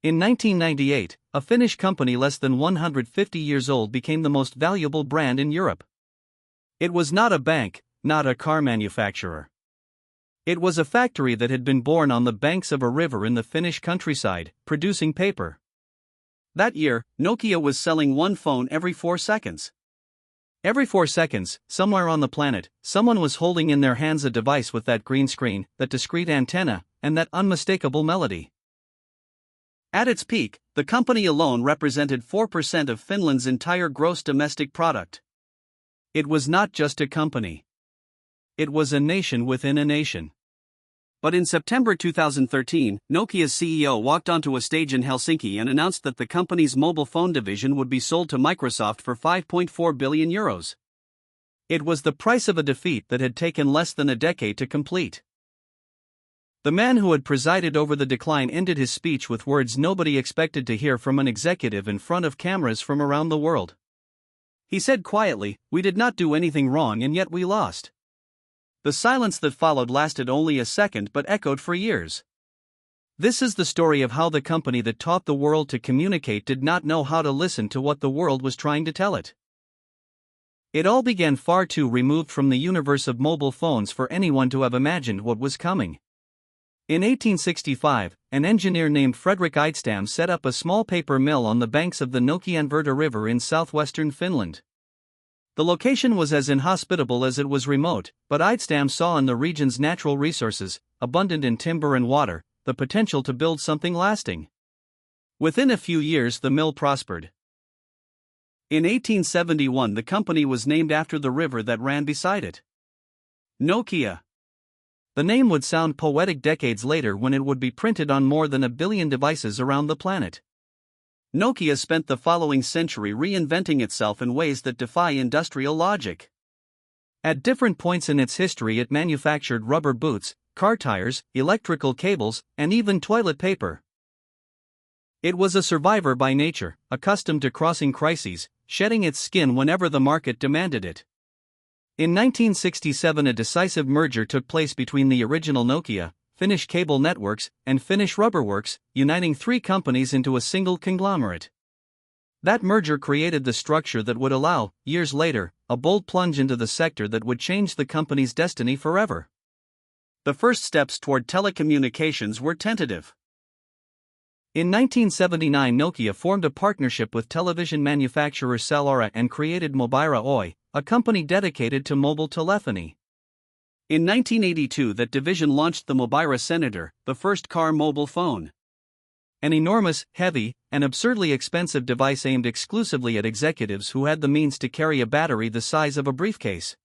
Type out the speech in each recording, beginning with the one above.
In 1998, a Finnish company less than 150 years old became the most valuable brand in Europe. It was not a bank, not a car manufacturer. It was a factory that had been born on the banks of a river in the Finnish countryside, producing paper. That year, Nokia was selling one phone every 4 seconds. Every 4 seconds, somewhere on the planet, someone was holding in their hands a device with that green screen, that discrete antenna, and that unmistakable melody. At its peak, the company alone represented 4% of Finland's entire gross domestic product. It was not just a company. It was a nation within a nation. But in September 2013, Nokia's CEO walked onto a stage in Helsinki and announced that the company's mobile phone division would be sold to Microsoft for €5.4 billion. It was the price of a defeat that had taken less than a decade to complete. The man who had presided over the decline ended his speech with words nobody expected to hear from an executive in front of cameras from around the world. He said quietly, "We did not do anything wrong and yet we lost." The silence that followed lasted only a second but echoed for years. This is the story of how the company that taught the world to communicate did not know how to listen to what the world was trying to tell it. It all began far too removed from the universe of mobile phones for anyone to have imagined what was coming. In 1865, an engineer named Fredrik Idestam set up a small paper mill on the banks of the Nokianverta River in southwestern Finland. The location was as inhospitable as it was remote, but Idestam saw in the region's natural resources, abundant in timber and water, the potential to build something lasting. Within a few years the mill prospered. In 1871 the company was named after the river that ran beside it. Nokia. The name would sound poetic decades later when it would be printed on more than 1 billion devices around the planet. Nokia spent the following century reinventing itself in ways that defy industrial logic. At different points in its history it manufactured rubber boots, car tires, electrical cables, and even toilet paper. It was a survivor by nature, accustomed to crossing crises, shedding its skin whenever the market demanded it. In 1967 a decisive merger took place between the original Nokia, Finnish Cable Networks, and Finnish Rubberworks, uniting 3 companies into a single conglomerate. That merger created the structure that would allow, years later, a bold plunge into the sector that would change the company's destiny forever. The first steps toward telecommunications were tentative. In 1979 Nokia formed a partnership with television manufacturer Cellphone and created Mobira Oy, a company dedicated to mobile telephony. In 1982 that division launched the Mobira Senator, the first car mobile phone. An enormous, heavy, and absurdly expensive device aimed exclusively at executives who had the means to carry a battery the size of a briefcase.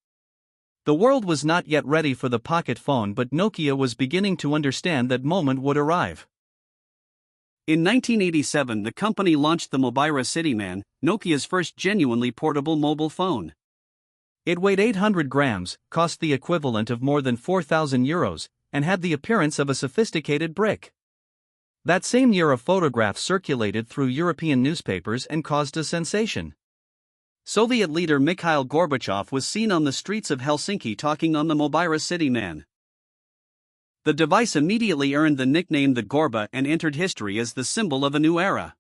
The world was not yet ready for the pocket phone, but Nokia was beginning to understand that moment would arrive. In 1987 the company launched the Mobira Cityman, Nokia's first genuinely portable mobile phone. It weighed 800 grams, cost the equivalent of more than €4,000, and had the appearance of a sophisticated brick. That same year a photograph circulated through European newspapers and caused a sensation. Soviet leader Mikhail Gorbachev was seen on the streets of Helsinki talking on the Mobira Cityman. The device immediately earned the nickname the Gorba and entered history as the symbol of a new era.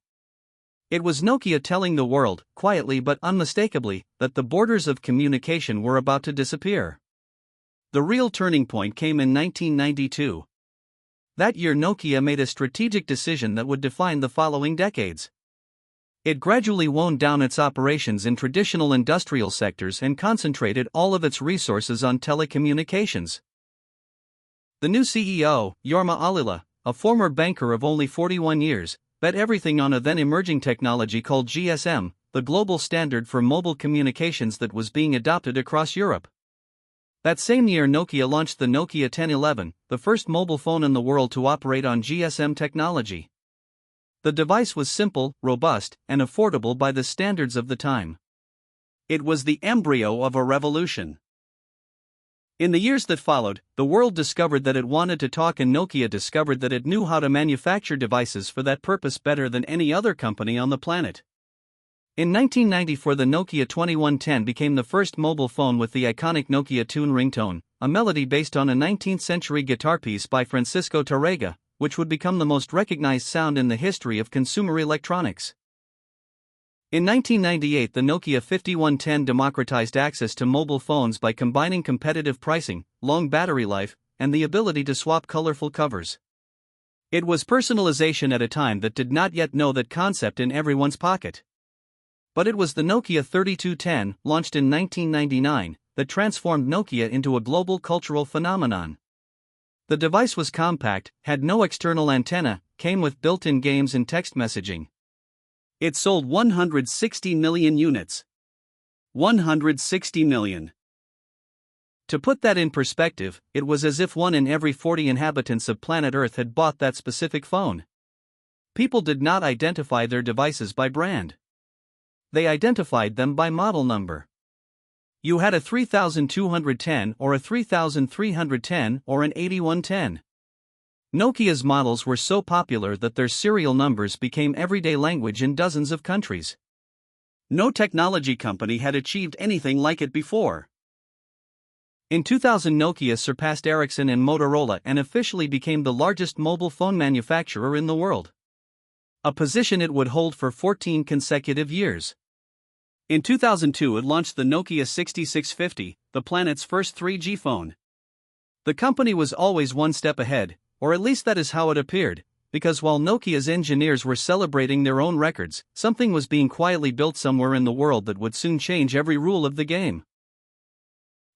It was Nokia telling the world, quietly but unmistakably, that the borders of communication were about to disappear. The real turning point came in 1992. That year Nokia made a strategic decision that would define the following decades. It gradually wound down its operations in traditional industrial sectors and concentrated all of its resources on telecommunications. The new CEO, Jorma Ollila, a former banker of only 41 years, bet everything on a then-emerging technology called GSM, the global standard for mobile communications that was being adopted across Europe. That same year Nokia launched the Nokia 1011, the first mobile phone in the world to operate on GSM technology. The device was simple, robust, and affordable by the standards of the time. It was the embryo of a revolution. In the years that followed, the world discovered that it wanted to talk, and Nokia discovered that it knew how to manufacture devices for that purpose better than any other company on the planet. In 1994 the Nokia 2110 became the first mobile phone with the iconic Nokia tune ringtone, a melody based on a 19th-century guitar piece by Francisco Tárrega, which would become the most recognized sound in the history of consumer electronics. In 1998, the Nokia 5110 democratized access to mobile phones by combining competitive pricing, long battery life, and the ability to swap colorful covers. It was personalization at a time that did not yet know that concept in everyone's pocket. But it was the Nokia 3210, launched in 1999, that transformed Nokia into a global cultural phenomenon. The device was compact, had no external antenna, came with built-in games and text messaging. It sold 160 million units. 160 million. To put that in perspective, it was as if 1 in every 40 inhabitants of planet Earth had bought that specific phone. People did not identify their devices by brand. They identified them by model number. You had a 3210 or a 3310 or an 8110. Nokia's models were so popular that their serial numbers became everyday language in dozens of countries. No technology company had achieved anything like it before. In 2000, Nokia surpassed Ericsson and Motorola and officially became the largest mobile phone manufacturer in the world. A position it would hold for 14 consecutive years. In 2002, it launched the Nokia 6650, the planet's first 3G phone. The company was always one step ahead, or at least that is how it appeared, because while Nokia's engineers were celebrating their own records, something was being quietly built somewhere in the world that would soon change every rule of the game.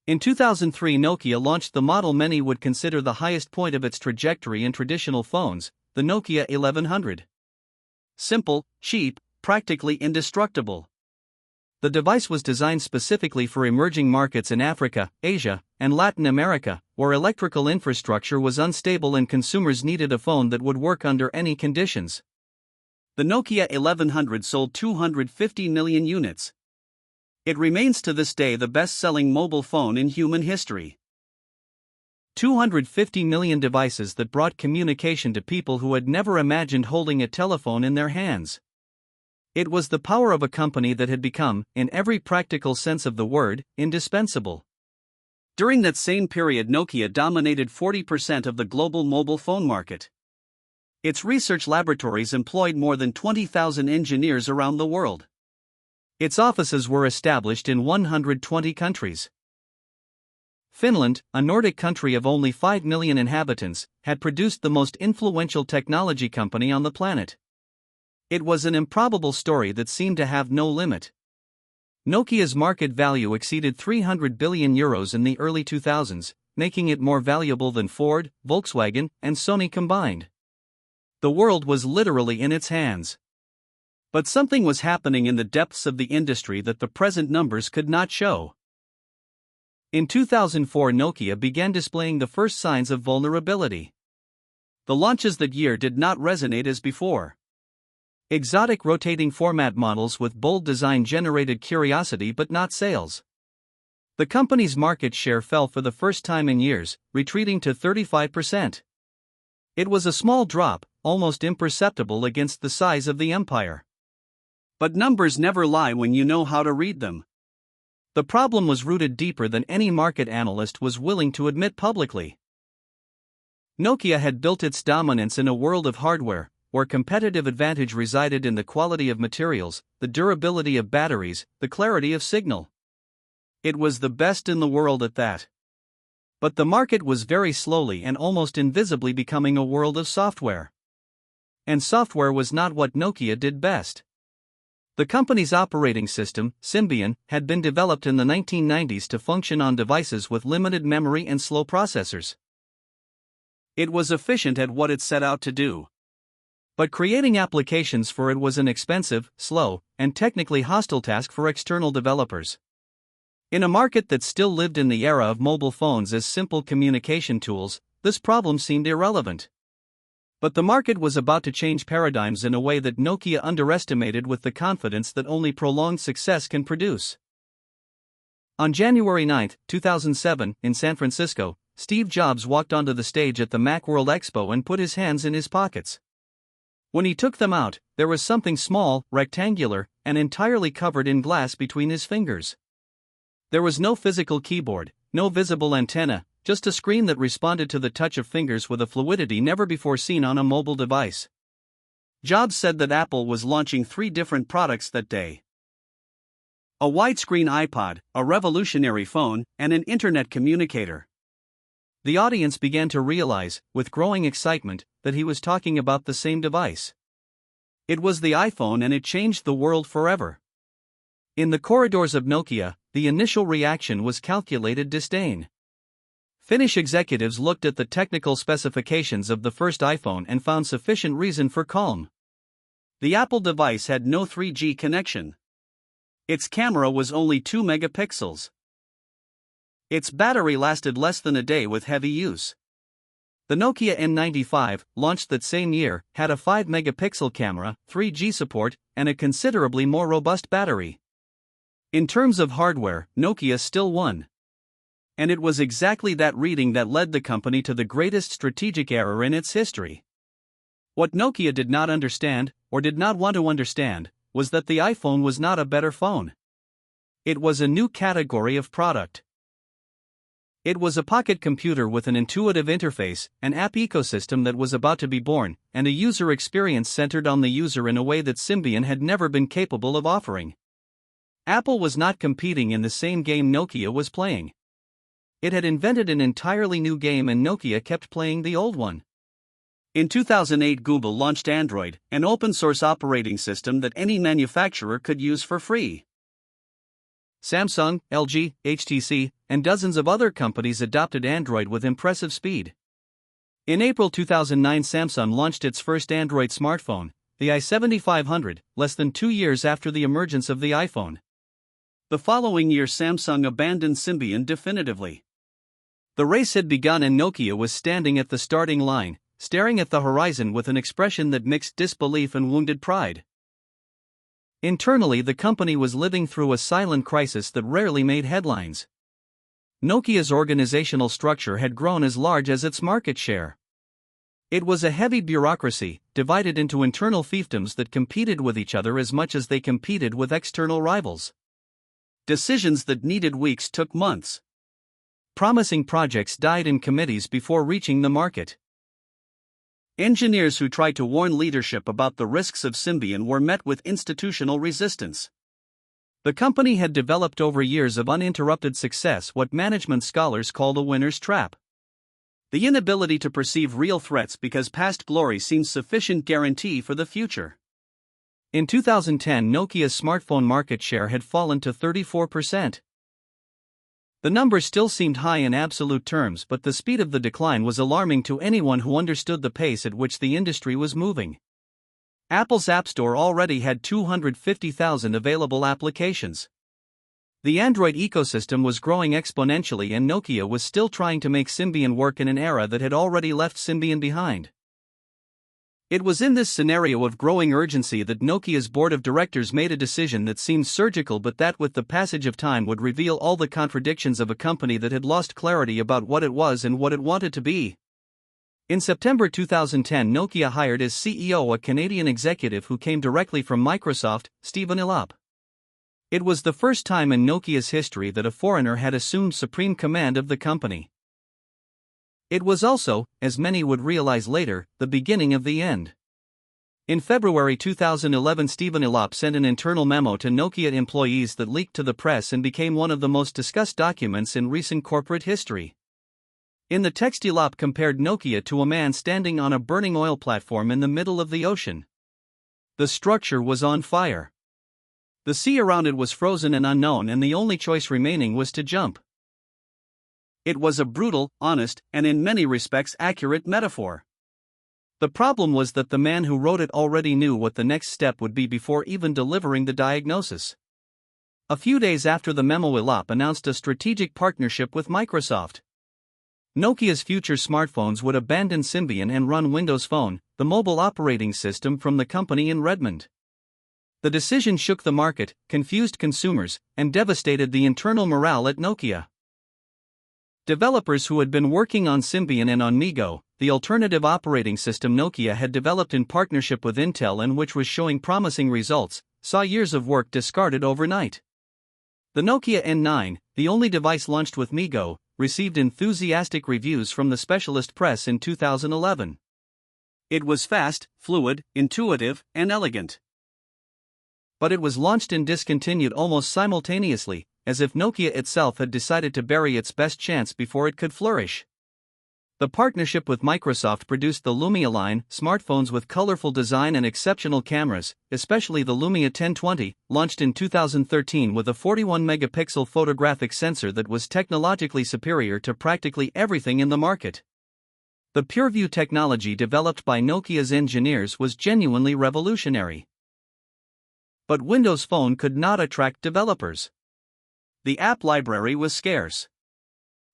In 2003, Nokia launched the model many would consider the highest point of its trajectory in traditional phones, the Nokia 1100. Simple, cheap, practically indestructible. The device was designed specifically for emerging markets in Africa, Asia, and Latin America, where electrical infrastructure was unstable and consumers needed a phone that would work under any conditions. The Nokia 1100 sold 250 million units. It remains to this day the best-selling mobile phone in human history. 250 million devices that brought communication to people who had never imagined holding a telephone in their hands. It was the power of a company that had become, in every practical sense of the word, indispensable. During that same period, Nokia dominated 40% of the global mobile phone market. Its research laboratories employed more than 20,000 engineers around the world. Its offices were established in 120 countries. Finland, a Nordic country of only 5 million inhabitants, had produced the most influential technology company on the planet. It was an improbable story that seemed to have no limit. Nokia's market value exceeded 300 billion euros in the early 2000s, making it more valuable than Ford, Volkswagen, and Sony combined. The world was literally in its hands. But something was happening in the depths of the industry that the present numbers could not show. In 2004, Nokia began displaying the first signs of vulnerability. The launches that year did not resonate as before. Exotic rotating format models with bold design generated curiosity but not sales. The company's market share fell for the first time in years, retreating to 35%. It was a small drop, almost imperceptible against the size of the empire. But numbers never lie when you know how to read them. The problem was rooted deeper than any market analyst was willing to admit publicly. Nokia had built its dominance in a world of hardware, where competitive advantage resided in the quality of materials, the durability of batteries, the clarity of signal. It was the best in the world at that. But the market was very slowly and almost invisibly becoming a world of software. And software was not what Nokia did best. The company's operating system, Symbian, had been developed in the 1990s to function on devices with limited memory and slow processors. It was efficient at what it set out to do. But creating applications for it was an expensive, slow, and technically hostile task for external developers. In a market that still lived in the era of mobile phones as simple communication tools, this problem seemed irrelevant. But the market was about to change paradigms in a way that Nokia underestimated with the confidence that only prolonged success can produce. On January 9, 2007, in San Francisco, Steve Jobs walked onto the stage at the Macworld Expo and put his hands in his pockets. When he took them out, there was something small, rectangular, and entirely covered in glass between his fingers. There was no physical keyboard, no visible antenna, just a screen that responded to the touch of fingers with a fluidity never before seen on a mobile device. Jobs said that Apple was launching 3 different products that day: a widescreen iPod, a revolutionary phone, and an internet communicator. The audience began to realize, with growing excitement, that he was talking about the same device. It was the iPhone, and it changed the world forever. In the corridors of Nokia, the initial reaction was calculated disdain. Finnish executives looked at the technical specifications of the first iPhone and found sufficient reason for calm. The Apple device had no 3G connection. Its camera was only 2 megapixels. Its battery lasted less than a day with heavy use. The Nokia N95, launched that same year, had a 5 megapixel camera, 3G support, and a considerably more robust battery. In terms of hardware, Nokia still won. And it was exactly that reading that led the company to the greatest strategic error in its history. What Nokia did not understand, or did not want to understand, was that the iPhone was not a better phone. It was a new category of product. It was a pocket computer with an intuitive interface, an app ecosystem that was about to be born, and a user experience centered on the user in a way that Symbian had never been capable of offering. Apple was not competing in the same game Nokia was playing. It had invented an entirely new game, and Nokia kept playing the old one. In 2008, Google launched Android, an open-source operating system that any manufacturer could use for free. Samsung, LG, HTC, and dozens of other companies adopted Android with impressive speed. In April 2009, Samsung launched its first Android smartphone, the i7500, less than 2 years after the emergence of the iPhone. The following year, Samsung abandoned Symbian definitively. The race had begun, and Nokia was standing at the starting line, staring at the horizon with an expression that mixed disbelief and wounded pride. Internally, the company was living through a silent crisis that rarely made headlines. Nokia's organizational structure had grown as large as its market share. It was a heavy bureaucracy, divided into internal fiefdoms that competed with each other as much as they competed with external rivals. Decisions that needed weeks took months. Promising projects died in committees before reaching the market. Engineers who tried to warn leadership about the risks of Symbian were met with institutional resistance. The company had developed over years of uninterrupted success what management scholars call the winner's trap. The inability to perceive real threats because past glory seems sufficient guarantee for the future. In 2010, Nokia's smartphone market share had fallen to 34%. The number still seemed high in absolute terms, but the speed of the decline was alarming to anyone who understood the pace at which the industry was moving. Apple's App Store already had 250,000 available applications. The Android ecosystem was growing exponentially, and Nokia was still trying to make Symbian work in an era that had already left Symbian behind. It was in this scenario of growing urgency that Nokia's board of directors made a decision that seemed surgical, but that with the passage of time would reveal all the contradictions of a company that had lost clarity about what it was and what it wanted to be. In September 2010, Nokia hired as CEO a Canadian executive who came directly from Microsoft, Stephen Elop. It was the first time in Nokia's history that a foreigner had assumed supreme command of the company. It was also, as many would realize later, the beginning of the end. In February 2011, Stephen Elop sent an internal memo to Nokia employees that leaked to the press and became one of the most discussed documents in recent corporate history. In the text, Elop compared Nokia to a man standing on a burning oil platform in the middle of the ocean. The structure was on fire. The sea around it was frozen and unknown, and the only choice remaining was to jump. It was a brutal, honest, and in many respects accurate metaphor. The problem was that the man who wrote it already knew what the next step would be before even delivering the diagnosis. A few days after the memo, Elop announced a strategic partnership with Microsoft. Nokia's future smartphones would abandon Symbian and run Windows Phone, the mobile operating system from the company in Redmond. The decision shook the market, confused consumers, and devastated the internal morale at Nokia. Developers who had been working on Symbian and on MeeGo, the alternative operating system Nokia had developed in partnership with Intel and which was showing promising results, saw years of work discarded overnight. The Nokia N9, the only device launched with MeeGo, received enthusiastic reviews from the specialist press in 2011. It was fast, fluid, intuitive, and elegant. But it was launched and discontinued almost simultaneously, as if Nokia itself had decided to bury its best chance before it could flourish. The partnership with Microsoft produced the Lumia line, smartphones with colorful design and exceptional cameras, especially the Lumia 1020, launched in 2013 with a 41-megapixel photographic sensor that was technologically superior to practically everything in the market. The PureView technology developed by Nokia's engineers was genuinely revolutionary. But Windows Phone could not attract developers. The app library was scarce.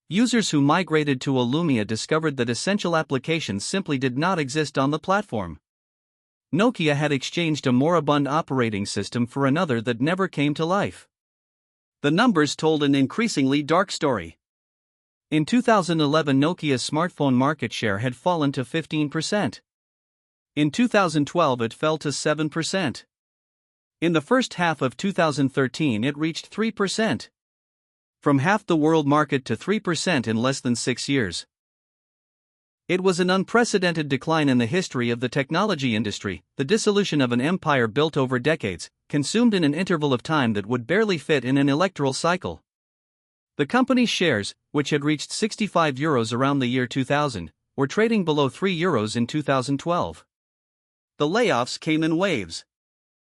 Users who migrated to a Lumia discovered that essential applications simply did not exist on the platform. Nokia had exchanged a moribund operating system for another that never came to life. The numbers told an increasingly dark story. In 2011, Nokia's smartphone market share had fallen to 15%. In 2012, it fell to 7%. In the first half of 2013, it reached 3%. From half the world market to 3% in less than 6 years. It was an unprecedented decline in the history of the technology industry, the dissolution of an empire built over decades, consumed in an interval of time that would barely fit in an electoral cycle. The company's shares, which had reached €65 around the year 2000, were trading below €3 in 2012. The layoffs came in waves.